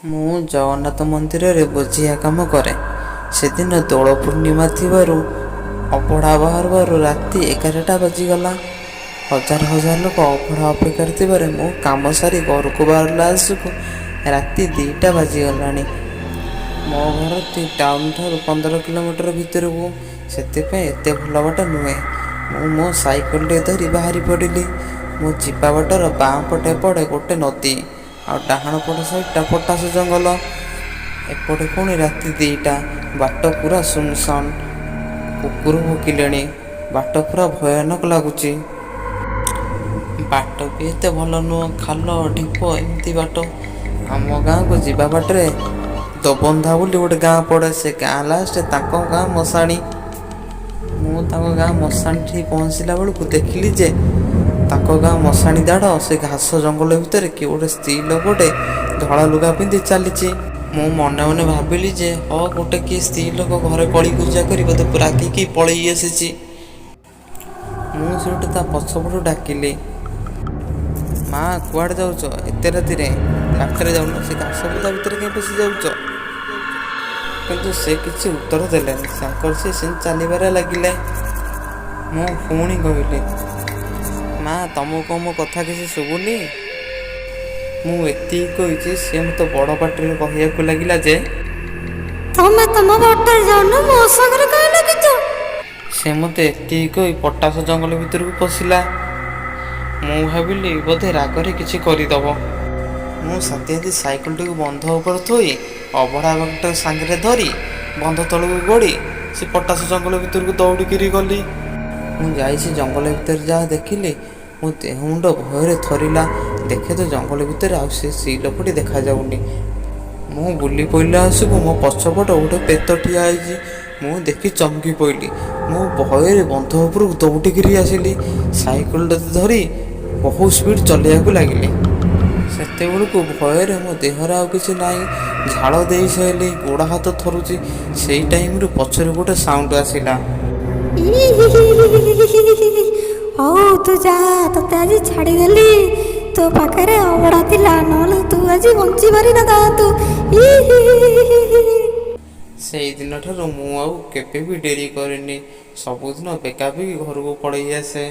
ମୁଁ ଜଗନ୍ନାଥ ମନ୍ଦିରରେ ବୁଝିଆ କାମ କରେ। ସେଦିନ ଦୋଳ ପୂର୍ଣ୍ଣିମା ଥିବାରୁ ଅବଢ଼ା ବାହାରିବାରୁ ରାତି 11ଟା ବାଜିଗଲା। ହଜାର ହଜାର ଲୋକ ଅବଢ଼ା ଅପେକ୍ଷାରେ ଥିବାରେ ମୁଁ କାମ ସାରି ଘରକୁ ବାହାରିଲା ଆସିକୁ ରାତି 2ଟା ବାଜିଗଲାଣି। ମୋ ଘର ଟାଉନ୍ ଠାରୁ 15 କିଲୋମିଟର ଭିତରକୁ, ସେଥିପାଇଁ ଏତେ ଭଲ ବାଟ ନୁହେଁ। ମୁଁ ମୋ ସାଇକେଲଟେ ଧରି ବାହାରି ପଡ଼ିଲି। ମୁଁ ଯିବା ବାଟର ବାଁ ପଟେ ପଡ଼େ ଗୋଟେ ନଦୀ, ଆଉ ଡାହାଣ ପଟ ସାଇଡ଼୍ଟା ପଟାସ ଜଙ୍ଗଲ। ଏପଟେ ପୁଣି ରାତି 2ଟା, ବାଟ ପୁରା ସୁନସାନ୍। କୁକୁର ଭୁକିଲେଣି। ବାଟ ପୁରା ଭୟାନକ ଲାଗୁଛି। ବାଟ ବି ଏତେ ଭଲ ନୁହଁ, ଖାଲ ଢିପ ଏମିତି ବାଟ। ଆମ ଗାଁକୁ ଯିବା ବାଟରେ ଦୋବନ୍ଧା ବୋଲି ଗୋଟେ ଗାଁ ପଡ଼େ। ସେ ଗାଁ ଲାଷ୍ଟରେ ତାଙ୍କ ଗାଁ ମଶାଣି। ମୁଁ ତାଙ୍କ ଗାଁ ମଶାଣିଠି ପହଞ୍ଚିଲା ବେଳକୁ ଦେଖିଲି ଯେ ତାଙ୍କ ଗାଁ ମଶାଣି ଦାଢ଼ ସେ ଘାସ ଜଙ୍ଗଲ ଭିତରେ କିଏ ଗୋଟେ ସ୍ତ୍ରୀ ଲୋକଟେ ଧଳା ଲୁଗା ପିନ୍ଧି ଚାଲିଛି। ମୁଁ ମନେ ମନେ ଭାବିଲି ଯେ ଗୋଟେ କିଏ ସ୍ତ୍ରୀ ଲୋକ ଘରେ କଳି ପୂଜା କରି ବୋଧେ ରାଗିକି ପଳେଇ ଆସିଛି। ମୁଁ ସେଇଠୁ ତା ପଛପଟୁ ଡାକିଲି, ମା କୁଆଡ଼େ ଯାଉଛ ଏତେ ରାତିରେ? ବାଟରେ ଯାଉନ, ସେ ଘାସ ବୁଦା ଭିତରେ କାହିଁ ପଶି ଯାଉଛ? କିନ୍ତୁ ସେ କିଛି ଉତ୍ତର ଦେଲେନି। ତାଙ୍କର ସେ ସେମିତି ଚାଲିବାରେ ଲାଗିଲେ। ମୁଁ ପୁଣି କହିଲି, ମା ତମକୁ ମୋ କଥା କିଛି ଶୁଭୁନି? ମୁଁ ଏତିକି କହିଛି ସେ ମୋତେ ବଡ଼ ପାଟିରେ କହିବାକୁ ଲାଗିଲା ଯେ ତମେ ତମ ବାଟରେ ଯାଉନ, ମୋ ସାଙ୍ଗରେ କାହିଁ ଲାଗିଛ? ସେ ମୋତେ ଏତିକି କହି ପଟାସ ଜଙ୍ଗଲ ଭିତରକୁ ପଶିଲା। ମୁଁ ଭାବିଲି ବୋଧେ ରାଗରେ କିଛି କରିଦେବ। ମୁଁ ସାଥି ସାଇକେଲଟିକୁ ବନ୍ଧ ଉପରେ ଥୋଇ ଅବଢ଼ା ବାଗଟାକୁ ସାଙ୍ଗରେ ଧରି ବନ୍ଧ ତଳକୁ ଗଡ଼ି ସେ ପଟାସ ଜଙ୍ଗଲ ଭିତରକୁ ଦୌଡ଼ିକିରି ଗଲି। ମୁଁ ଯାଇଛି ଜଙ୍ଗଲ ଭିତରେ ଯାହା ଦେଖିଲି, ମୋ ଦେହ ମୁଣ୍ଡ ଭୟରେ ଥରିଲା। ଦେଖେ ତ ଜଙ୍ଗଲ ଭିତରେ ଆଉ ସେ ସ୍ତ୍ରୀ ଲୋକଟି ଦେଖାଯାଉନି। ମୁଁ ବୁଲି ପଡ଼ିଲା ଆସିକୁ ମୋ ପଛପଟ ଗୋଟେ ପେତ ଠିଆ ହେଇଛି। ମୁଁ ଦେଖି ଚମକି ପଡ଼ିଲି। ମୁଁ ଭୟରେ ବନ୍ଧ ଉପରକୁ ଦୌଡ଼ିକିରି ଆସିଲି। ସାଇକେଲଟା ଧରି ବହୁ ସ୍ପିଡ଼ ଚଲେଇବାକୁ ଲାଗିଲି। ସେତେବେଳକୁ ଭୟରେ ମୋ ଦେହରେ ଆଉ କିଛି ନାହିଁ, ଝାଳ ଦେଇ ସାରିଲି, ଗୋଡ଼ ହାତ ଥରୁଛି। ସେଇ ଟାଇମ୍ରୁ ପଛରୁ ଗୋଟେ ସାଉଣ୍ଡ ଆସିଲା। ହଉ ତୁ ଯା, ତତେ ଆଜି ଛାଡ଼ିଦେଲି। ତୋ ପାଖରେ ଅବଢ଼ା ଥିଲା, ନହେଲେ ତୁ ଆଜି ବଞ୍ଚି ପାରିନଥାନ୍ତୁ। ସେଇଦିନ ଠାରୁ ମୁଁ ଆଉ କେବେ ବି ଡେରି କରେନି। ସବୁଦିନ ବେଗାବେଗି ଘରକୁ ପଳେଇ ଆସେ।